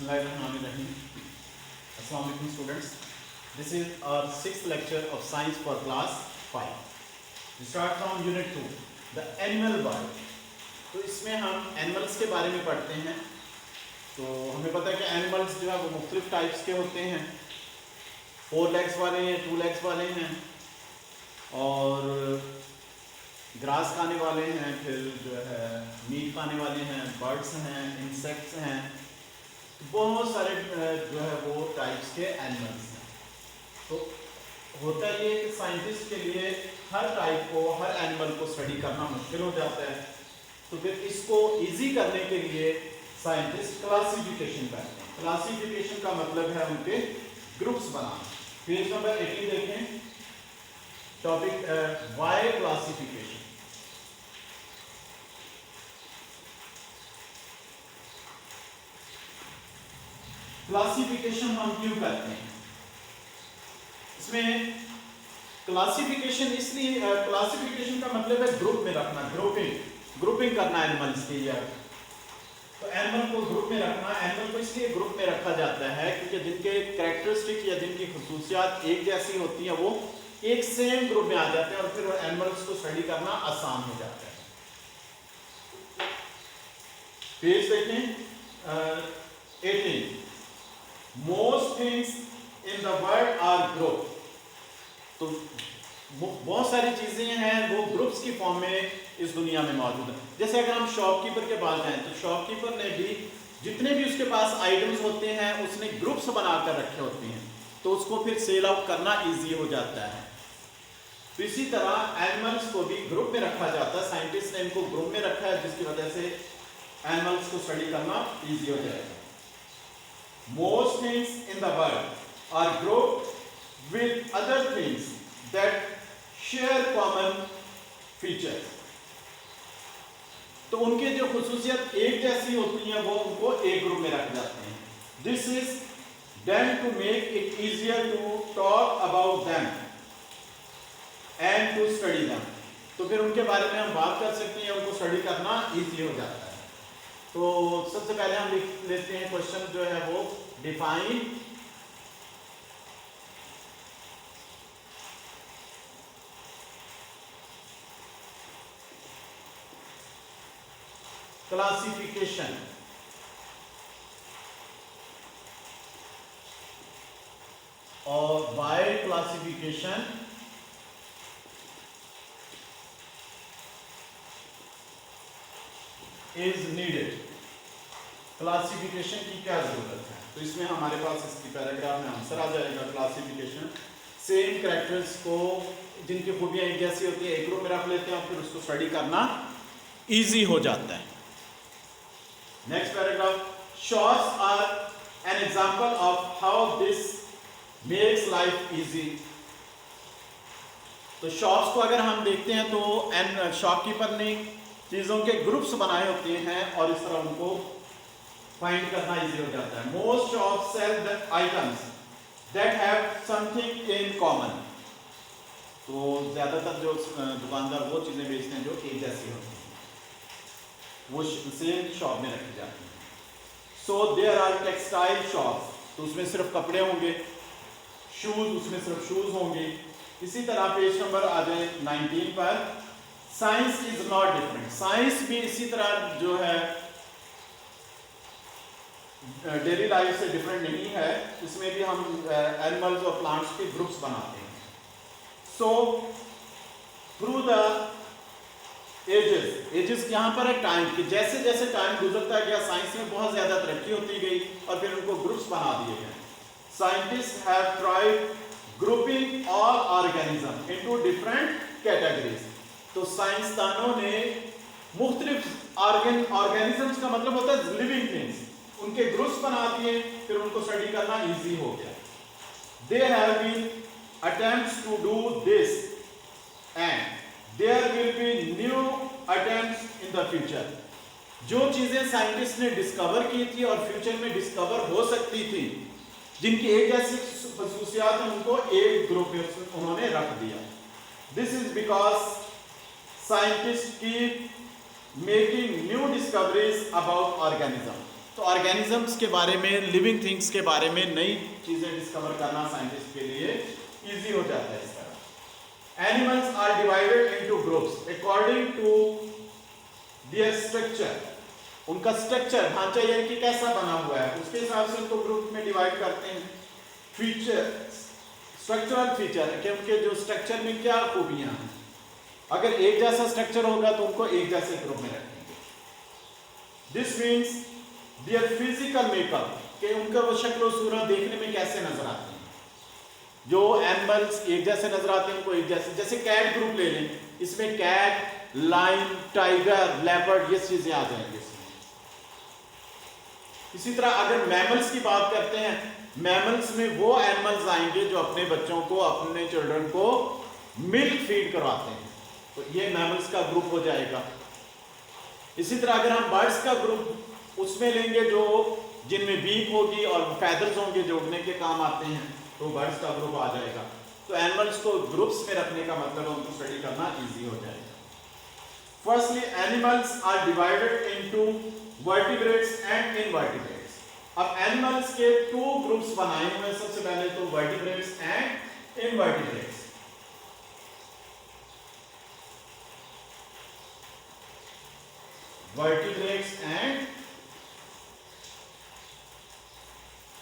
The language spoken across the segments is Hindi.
Bismillahirrahmanirrahim. Assalamu alaikum students. This is our sixth lecture of science for class 5. We start from unit 2, the animal world. तो इसमें हम एनिमल्स के बारे में पढ़ते हैं. तो हमें पता है कि एनिमल्स जो है वो मुख्तलिफ टाइप्स के होते हैं. 4 legs वाले हैं, 2 legs वाले हैं और ग्रास खाने वाले हैं, फिर जो है मीट खाने वाले हैं, बर्ड्स हैं, इंसेक्ट्स हैं. बहुत सारे जो है वो टाइप्स के एनिमल्स हैं. तो होता ये कि साइंटिस्ट के लिए हर टाइप को, हर एनिमल को स्टडी करना मुश्किल हो जाता है. तो फिर इसको इजी करने के लिए साइंटिस्ट क्लासिफिकेशन करते हैं. क्लासिफिकेशन का मतलब है उनके ग्रुप्स बनाना. पेज नंबर 18 देखें. Topic Y classification. क्लासिफिकेशन हम क्यों करते हैं? इसमें क्लासिफिकेशन इसलिए, क्लासिफिकेशन का मतलब है ग्रुप में रखना, ग्रुपिंग करना एनिमल्स की. या तो एनिमल को ग्रुप में रखना. एनिमल को इसलिए ग्रुप में रखा जाता है क्योंकि जिनके कैरेक्टरिस्टिक या जिनकी खुसूसियात एक जैसी होती हैं वो एक सेम ग्रुप में आ जाते हैं और फिर एनिमल्स को स्टडी करना आसान हो जाता है. पेज देखें 18. Most things in the world are group. तो बहुत सारी चीजें हैं वो ग्रुप्स की फॉर्म में इस दुनिया में मौजूद है. जैसे अगर हम शॉपकीपर के पास जाएं तो शॉपकीपर ने भी जितने भी उसके पास आइटम्स होते हैं उसने ग्रुप्स बनाकर रखे होते हैं, तो उसको फिर सेल आउट करना इजी हो जाता है. तो इसी तरह एनिमल्स को भी ग्रुप में रखा जाता है. साइंटिस्ट ने इनको ग्रुप में रखा है जिसकी वजह से एनिमल्स को स्टडी करना इजी हो जाएगा. Most things in the world are grouped with other things that share common features. तो उनके जो खुसूसियत एक जैसी होती हैं वो उनको एक ग्रुप में रख जाते हैं. This is done to make it easier to talk about them and to study them. तो फिर उनके बारे में हम बात कर सकते हैं, उनको स्टडी करना इजी हो जाता है. तो सबसे पहले हम लिख लेते हैं क्वेश्चन जो है वो डिफाइन क्लासिफिकेशन और why classification is needed. Classification की क्या जरूरत है? तो इसमें हमारे पास इसकी पैराग्राफ में आंसर आ जाएगा. क्लासिफिकेशन सेम कैरेक्टर्स को जिनकी खूबियां एक जैसी होती है एक ग्रुप में रख लेते हैं और फिर उसको स्टडी करना इजी हो जाता है. Next paragraph. Shops are an example of how this makes life easy. तो शॉप्स को अगर हम देखते हैं तो शॉपकीपर ने चीज़ों के ग्रुप्स बनाए होते हैं और इस तरह उनको फाइंड करना इजी हो जाता है. Most shops sell the items that have something in common. तो ज़्यादातर जो दुकानदार वो चीज़ें बेचते हैं जो एक जैसी होती हैं वो सेम शॉप में रखी जाती हैं. So there are textile shops. तो उसमें सिर्फ कपड़े होंगे. शूज़, उसमें सिर्फ शूज़ होंगे. इसी तरह पेज नंबर आ जाए 19 पर. Science is not different. Science भी इसी तरह जो है डेली लाइफ से डिफरेंट नहीं है. इसमें भी हम एनिमल्स और प्लांट्स के ग्रुप्स बनाते हैं. सो थ्रू द एजेस यहाँ पर है टाइम कि जैसे जैसे टाइम गुजरता गया साइंस में बहुत ज्यादा तरक्की होती गई और फिर उनको ग्रुप्स बना दिए गए. Scientist have tried grouping all organism into different categories. तो साइंसदानों ने मुख्तलिफ ऑर्गेनिजम्स का मतलब होता है लिविंग थिंग्स, उनके ग्रुप्स बना दिए, फिर उनको स्टडी करना इजी हो गया. They have been attempts to do this and there will be new attempts in the future. जो चीजें साइंटिस्ट ने डिस्कवर की थी और फ्यूचर में डिस्कवर हो सकती थी, जिनकी एक ऐसी खसूसियात है, उनको एक ग्रुप में उन्होंने रख दिया. This is because scientists keep making new discoveries about organism. तो तो ऑर्गेनिजम्स के बारे में, लिविंग थिंग्स के बारे में नई चीजें डिस्कवर करना साइंटिस्ट के लिए इजी हो जाता है इस तरह। Animals are divided into groups according to their structure. उनका स्ट्रक्चर, ढांचा यानी कि कैसा बना हुआ है, उसके हिसाब से उनको ग्रुप में डिवाइड करते हैं। फीचर, स्ट्रक्चरल फीचर कि उनके जो स्ट्रक्चर में क्या खूबियां हैं। अगर एक जैसा स्ट्रक्चर होगा तो उनको एक जैसे ग्रुप में रखेंगे। This means their physical makeup, कि उनका वो शक्ल और सूरत देखने में कैसे नजर आते हैं। जो एनिमल्स एक जैसे नजर आते हैं उनको एक जैसे, जैसे कैट ग्रुप ले लें, इसमें कैट, लायन, टाइगर, लेपर्ड, ये चीजें आ जाएंगी इसमें। इसी तरह अगर मैमल्स की बात करते हैं, मैमल्स में वो एनिमल्स आएंगे जो अपने बच्चों को, अपने चिल्ड्रन को मिल्क फीड करवाते हैं, तो ये मैमल्स का ग्रुप हो जाएगा। इसी तरह अगर हम बर्ड्स का ग्रुप उसमें लेंगे जो जिनमें बीक होगी और फैदर्स होंगे जो उड़ने के काम आते हैं, तो बर्ड्स का ग्रुप आ जाएगा। तो एनिमल्स को ग्रुप्स में रखने का मतलब उनको स्टडी करना इजी हो जाएगा। Firstly animals are divided into vertebrates and invertebrates. अब एनिमल्स के 2 ग्रुप्स बनाए हुए हैं, सबसे पहले तो vertebrates and invertebrates. Vertebrates and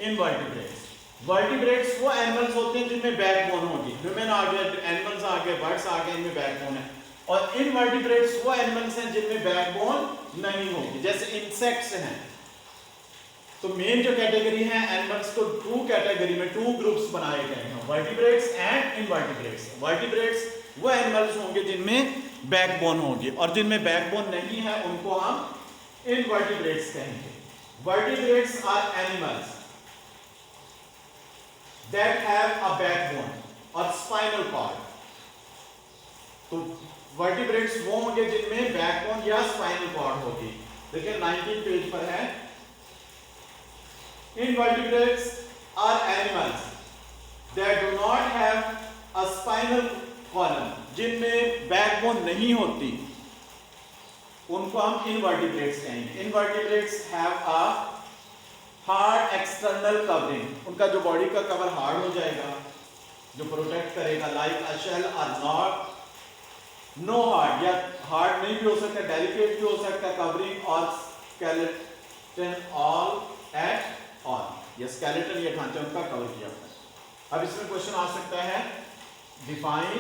invertebrates. Vertebrates वो एनिमल्स होते हैं जिनमें बैकबोन होगी, ह्यूमन आ गए, एनिमल्स आ गए, बर्ड्स आ गए, इनमें बैकबोन है। और इनवर्टिब्रेट्स वो एनिमल्स हैं जिनमें बैकबोन नहीं होगी, जैसे इंसेक्ट्स हैं। तो मेन जो कैटेगरी है एनिमल्स को 2 कैटेगरी में 2 ग्रुप्स बनाए गए हैं, वर्टिब्रेट्स एंड इनवर्टिब्रेट्स। वर्टिब्रेट्स वो एनिमल्स होंगे जिनमें बैकबोन होगी, और जिनमें बैकबोन नहीं है उनको हम इनवर्टिब्रेट्स कहेंगे। Vertebrates are animals that have a backbone और spinal cord। तो वर्टिब्रेट्स वो होंगे जिनमें बैकबोन या स्पाइनल कॉर्ड होगी। देखिए 19 पेज पर है। Invertebrates are animals that do not have a spinal column, जिनमें बैकबोन नहीं होती, उनको हम इनवर्टिब्रेट्स कहेंगे। Invertebrates have a hard external covering, उनका जो बॉडी का कवर हार्ड हो जाएगा, जो प्रोटेक्ट करेगा, लाइक अ शेल और नॉट नो हार्ड, या हार्ड नहीं भी हो सकता, डेलिकेट भी हो सकता, कवरिंग और स्केलेटन ऑल एट ऑल। ये स्केलेटन, ये ढांचा उनका कवर किया हुआ है। अब इसमें क्वेश्चन आ सकता है, define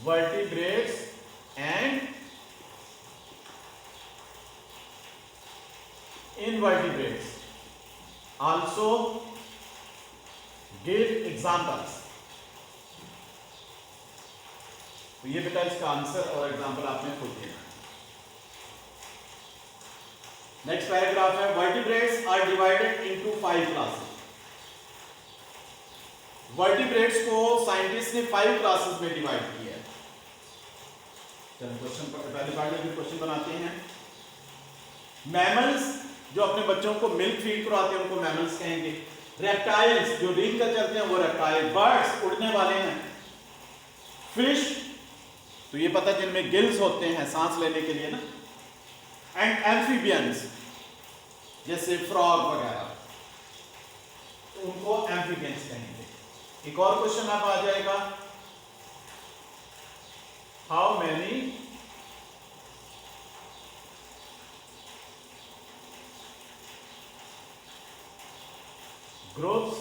vertebrates and invertebrates, also give examples। तो ये बेटा इसका आंसर और एग्जांपल आपने खुद देना। नेक्स्ट पैराग्राफ है, vertebrates are divided into 5 classes. Vertebrates को साइंटिस्ट ने 5 क्लासेस में डिवाइड किया है। चलो क्वेश्चन पहले पार्ट में क्वेश्चन बनाते हैं। मैमल्स जो अपने बच्चों को मिल्क फीड करवाते हैं उनको मैमल्स कहेंगे। रेप्टाइल्स जो रेंग कर चलते हैं वो रेप्टाइल। बर्ड्स उड़ने वाले हैं। फिश तो ये पता जिनमें गिल्स होते हैं सांस लेने के लिए ना। एंड एम्फीबियंस जैसे फ्रॉग वगैरह, तो उनको एम्फीबियंस कहेंगे। एक और क्वेश्चन अब आ जाएगा, how many groups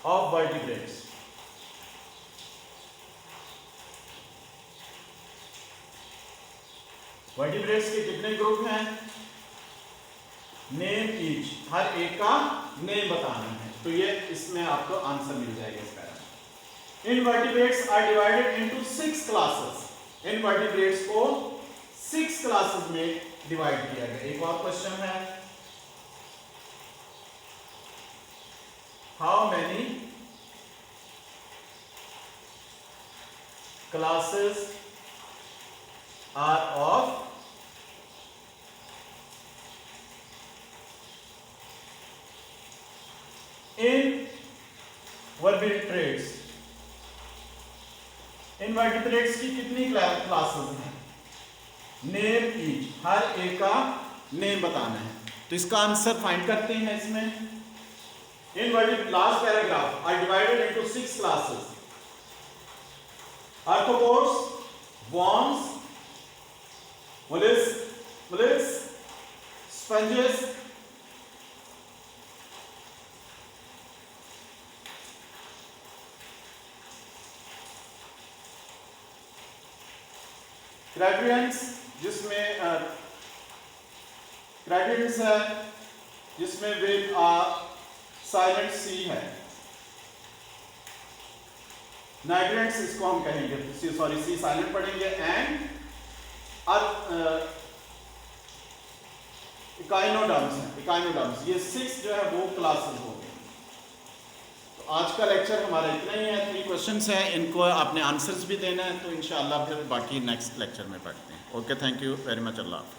of vertebrates vertebrates के कितने ग्रुप हैं, नेम ईच, हर एक का नेम बताना है। तो ये इसमें आपको आंसर मिल जाएगा इसका। Invertebrates are divided into 6 classes. Invertebrates को 6 क्लासेस में डिवाइड किया गया। एक और क्वेश्चन है, how many classes are of invertebrates? Invertebrates की कितनी क्लासेस हैं? नेम ईच, हर एक का नेम बताना है। तो इसका आंसर फाइंड करते हैं इसमें। Last paragraph are divided into 6 classes. Arthropods, worms, mollusks, sponges, crustaceans जिसमें क्रेटियंस है जिसमें विद साइलेंट सी है। नाइट्रेट्स इसको हम कहेंगे, सॉरी सी साइलेंट पढ़ेंगे। एंड इकाइनोडर्म्स हैं, इकाइनोडर्म्स, ये 6 जो है वो क्लासेस हो गए। तो आज का लेक्चर हमारा इतना ही है। 3 क्वेश्चंस हैं, इनको आपने आंसर्स भी देना है। तो इंशाल्लाह फिर बाकी नेक्स्ट लेक्चर में पढ़ते हैं। Okay, thank you very much. Allah.